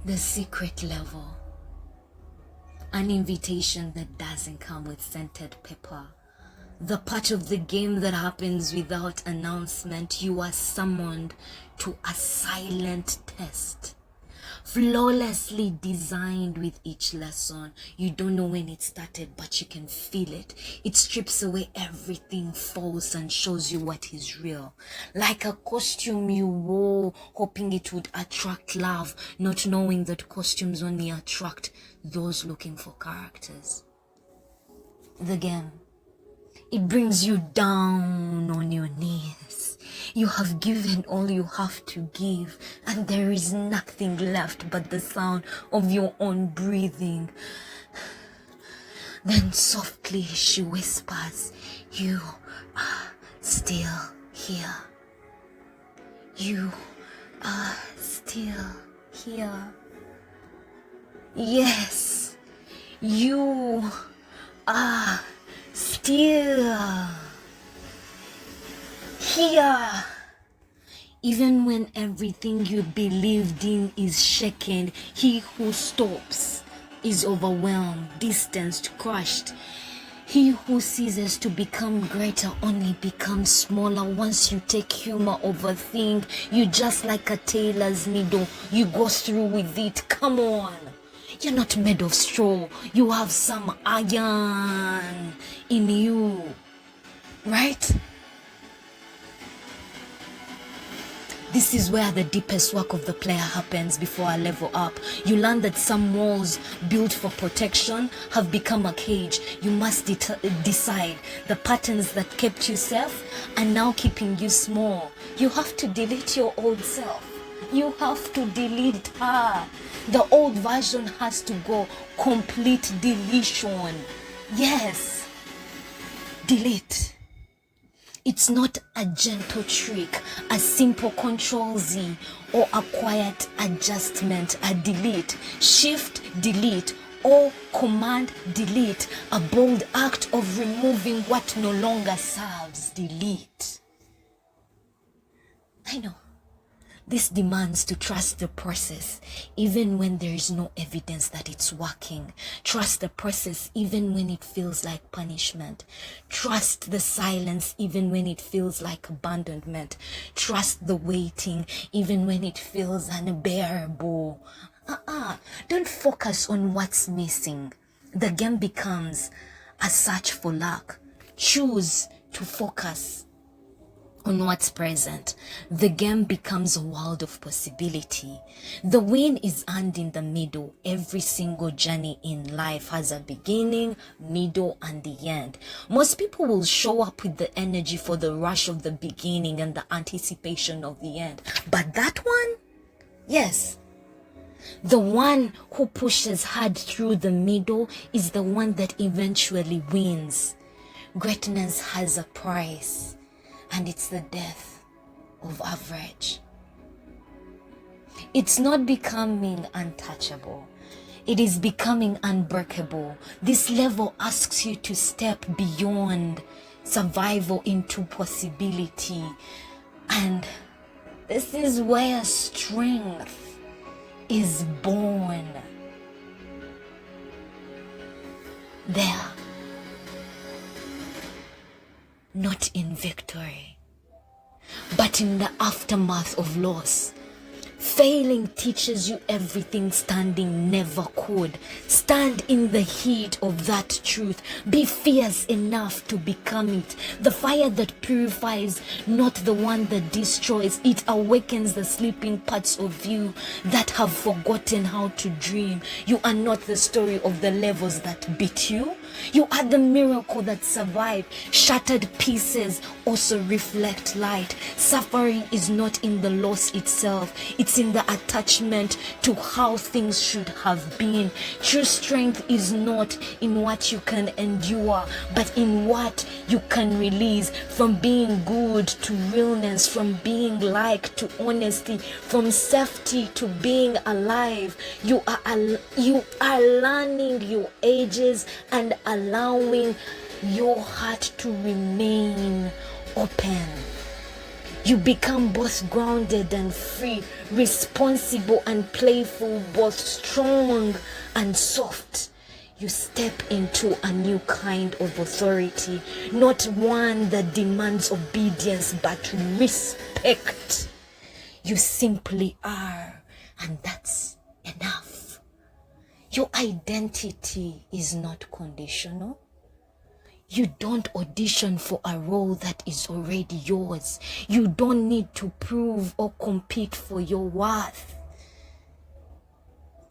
The secret level. An invitation that doesn't come with scented pepper. The part of the game that happens without announcement. You are summoned to a silent test. Flawlessly designed with each lesson. You don't know when it started, but you can feel it. It strips away everything false and shows you what is real. Like a costume you wore, hoping it would attract love, not knowing that costumes only attract those looking for characters. The game. It brings you down on your knees. You have given all you have to give, and there is nothing left but the sound of your own breathing. Then softly she whispers, "You are still here. You are still here. Yes, you are still here." Even when everything you believed in is shaken, he who stops is overwhelmed, distanced, crushed. He who ceases to become greater only becomes smaller. Once you take humor over things, you just like a tailor's needle. You go through with it. Come on. You're not made of straw. You have some iron in you. Right? This is where the deepest work of the player happens before a level up. You learn that some walls built for protection have become a cage. You must decide the patterns that kept you safe are now keeping you small. You have to delete your old self. You have to delete her. The old version has to go. Complete deletion. Yes. Delete. It's not a gentle trick, a simple Control Z, or a quiet adjustment, a delete, shift, delete, or command delete, a bold act of removing what no longer serves, delete. I know. This demands to trust the process even when there is no evidence that it's working. Trust the process even when it feels like punishment. Trust the silence even when it feels like abandonment. Trust the waiting even when it feels unbearable. Don't focus on what's missing. The game becomes a search for luck. Choose to focus on what's present. The game becomes a world of possibility. The win is earned in the middle. Every single journey in life has a beginning, middle, and the end. Most people will show up with the energy for the rush of the beginning and the anticipation of the end. But that one, yes, the one who pushes hard through the middle is the one that eventually wins. Greatness has a price. And it's the death of average. It's not becoming untouchable. It is becoming unbreakable. This level asks you to step beyond survival into possibility. And this is where strength is born. There. Not in victory, but in the aftermath of loss. Failing teaches you everything standing never could. Stand in the heat of that truth. Be fierce enough to become it. The fire that purifies, not the one that destroys. It awakens the sleeping parts of you that have forgotten how to dream. You are not the story of the levels that beat you. You are the miracle that survived. Shattered pieces also reflect light. Suffering is not in the loss itself. It's in the attachment to how things should have been. True strength is not in what you can endure, but in what you can release. From being good to realness, from being like to honesty, from safety to being alive. You are learning your ages and allowing your heart to remain open. You become both grounded and free, responsible and playful, both strong and soft. You step into a new kind of authority, not one that demands obedience but respect. You simply are, and that's enough. Your identity is not conditional. You don't audition for a role that is already yours. You don't need to prove or compete for your worth.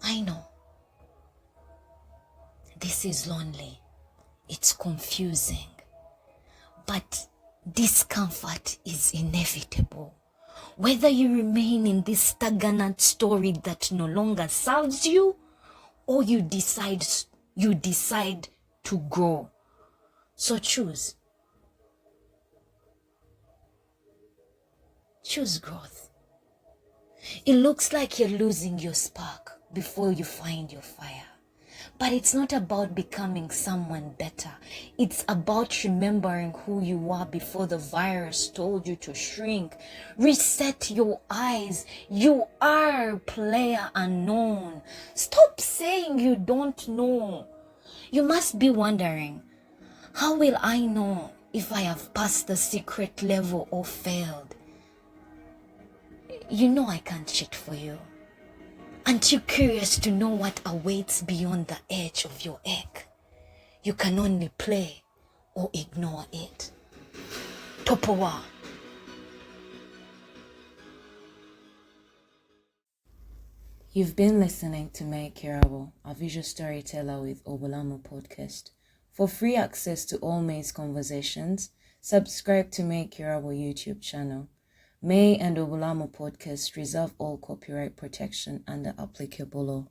I know. This is lonely. It's confusing. But discomfort is inevitable. Whether you remain in this stagnant story that no longer serves you, or you decide to grow. So choose. Choose growth. It looks like you're losing your spark before you find your fire. But it's not about becoming someone better. It's about remembering who you were before the virus told you to shrink. Reset your eyes. You are player unknown. Stop saying you don't know. You must be wondering, how will I know if I have passed the secret level or failed? You know I can't cheat for you. Aren't you curious to know what awaits beyond the edge of your egg? You can only play or ignore it. Topowa. You've been listening to May Kirabo, a visual storyteller with Obulamo Podcast. For free access to all May's conversations, subscribe to May Kirabo YouTube channel. May and Obulamo Podcast reserve all copyright protection under applicable law.